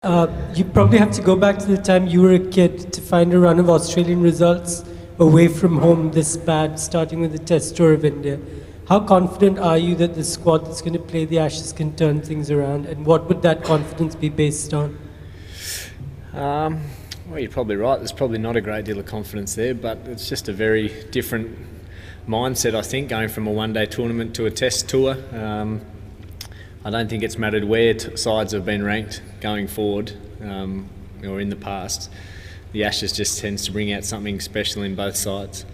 You probably have to go back to the time you were a kid to find a run of Australian results away from home this bad, starting with the Test tour of India. How confident are you that the squad that's going to play the Ashes can turn things around, and what would that confidence be based on? Well, you're probably right. There's probably not a great deal of confidence there, but it's just a very different mindset, I think, going from a one-day tournament to a Test tour. I don't think it's mattered where sides have been ranked going forward or in the past. The Ashes just tends to bring out something special in both sides.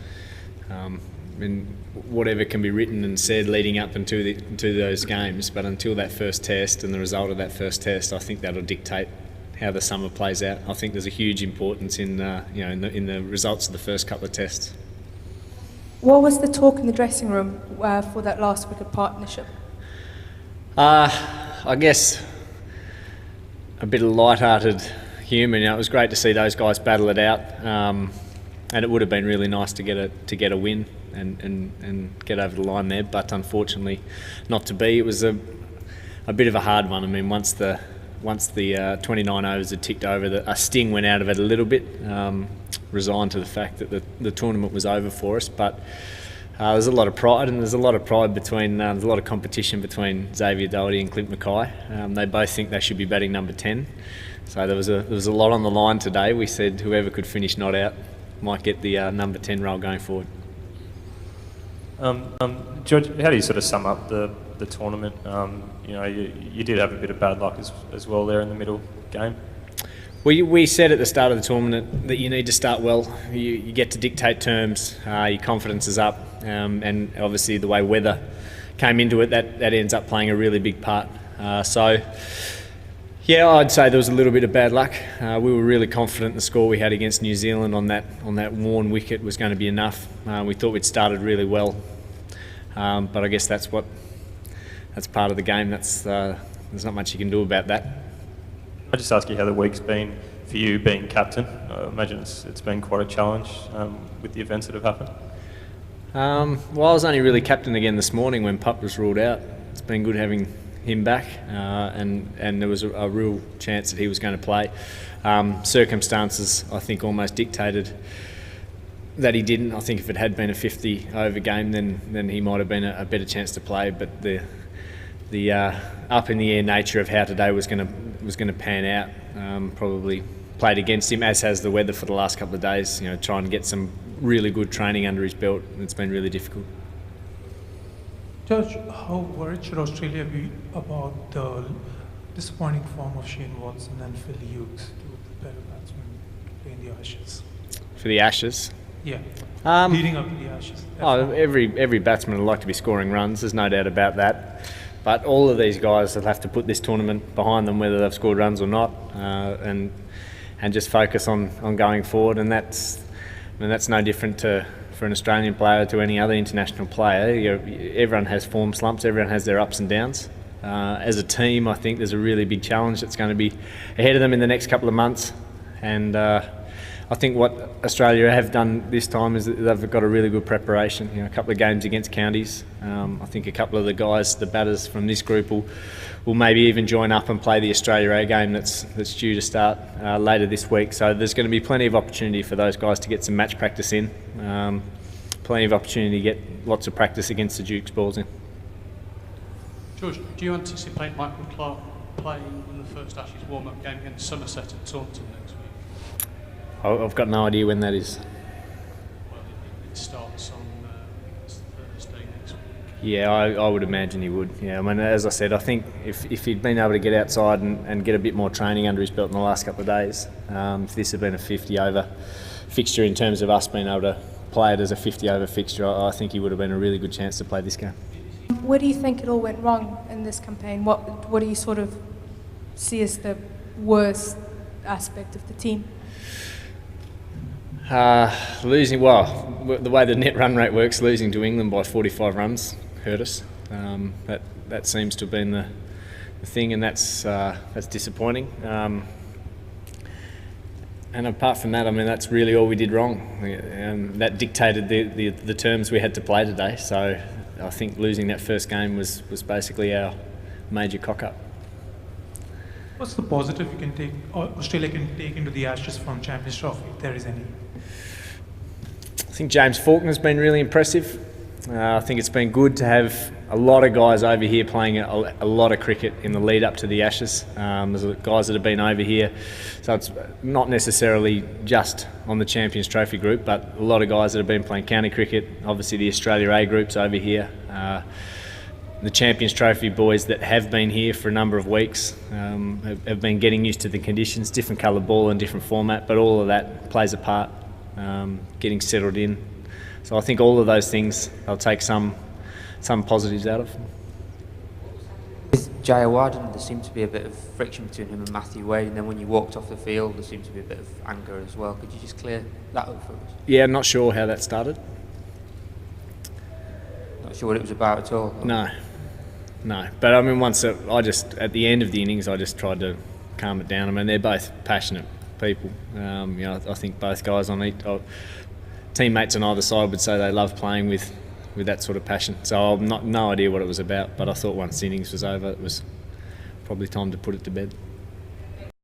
And whatever can be written and said leading up into those games, but until that first Test and the result of that first Test, I think that'll dictate how the summer plays out. I think there's a huge importance in the results of the first couple of Tests. What was the talk in the dressing room for that last wicket partnership? I guess a bit of light-hearted humour. It was great to see those guys battle it out, and it would have been really nice to get a win and get over the line there. But unfortunately, not to be. It was a bit of a hard one. I mean, once the 29 overs had ticked over, a sting went out of it a little bit. Resigned to the fact that the tournament was over for us, but. There's a lot of pride, and there's a lot of pride there's a lot of competition between Xavier Doherty and Clint Mackay. They both think they should be batting number 10. So there was a lot on the line today. We said whoever could finish not out might get the number 10 role going forward. George, how do you sort of sum up the tournament? You did have a bit of bad luck as well there in the middle game. We said at the start of the tournament that you need to start well. You get to dictate terms, your confidence is up, and obviously the way weather came into it, that ends up playing a really big part. Yeah, I'd say there was a little bit of bad luck. We were really confident the score we had against New Zealand on that worn wicket was going to be enough. We thought we'd started really well, but I guess that's part of the game. There's not much you can do about that. I'll just ask you how the week's been for you being captain. I imagine it's been quite a challenge with the events that have happened. Well, I was only really captain again this morning when Pup was ruled out. It's been good having him back, and there was a real chance that he was going to play. Circumstances, I think, almost dictated that he didn't. I think if it had been a 50-over game, then he might have been a better chance to play. But the up in the air nature of how today was going to pan out probably played against him, as has the weather for the last couple of days. Trying to get some really good training under his belt, and it's been really difficult. Judge, how worried should Australia be about the disappointing form of Shane Watson and Phil Hughes, two of the better batsmen to play in the Ashes? For the Ashes? Yeah, leading up to the Ashes. Every batsman would like to be scoring runs, there's no doubt about that. But all of these guys will have to put this tournament behind them, whether they've scored runs or not, and just focus on going forward. And that's no different for an Australian player to any other international player. Everyone has form slumps, everyone has their ups and downs. As a team, I think there's a really big challenge that's going to be ahead of them in the next couple of months. And I think what Australia have done this time is that they've got a really good preparation. A couple of games against counties. I think a couple of the guys, the batters from this group, will maybe even join up and play the Australia A game that's due to start later this week. So there's going to be plenty of opportunity for those guys to get some match practice in. Plenty of opportunity to get lots of practice against the Duke's balls in. George, do you anticipate Michael Clarke playing in the first Ashes warm-up game against Somerset at Taunton next week? I've got no idea when that is. Well, it starts on Thursday next week. Yeah, I would imagine he would. Yeah, I mean, as I said, I think if he'd been able to get outside and get a bit more training under his belt in the last couple of days, if this had been a 50-over fixture in terms of us being able to play it as a 50-over fixture, I think he would have been a really good chance to play this game. Where do you think it all went wrong in this campaign? What do you sort of see as the worst aspect of the team? Losing, the way the net run rate works, losing to England by 45 runs hurt us. That seems to have been the thing, and that's disappointing. And apart from that, I mean, that's really all we did wrong, and that dictated the terms we had to play today. So I think losing that first game was basically our major cock-up. What's the positive you can take, or Australia can take into the Ashes from Champions Trophy, if there is any? I think James Faulkner's been really impressive. I think it's been good to have a lot of guys over here playing a lot of cricket in the lead up to the Ashes. There's guys that have been over here, so it's not necessarily just on the Champions Trophy group, but a lot of guys that have been playing county cricket. Obviously the Australia A group's over here. The Champions Trophy boys that have been here for a number of weeks have been getting used to the conditions, different coloured ball and different format, but all of that plays a part, getting settled in. So I think all of those things, they'll take some positives out of. With Jayawarden, there seemed to be a bit of friction between him and Matthew Wade, and then when you walked off the field, there seemed to be a bit of anger as well. Could you just clear that up for us? Yeah, I'm not sure how that started. Not sure what it was about at all? No. But I mean, at the end of the innings, I just tried to calm it down. I mean, they're both passionate people. I think both guys teammates on either side would say they love playing with that sort of passion. So I've no idea what it was about, but I thought once the innings was over, it was probably time to put it to bed.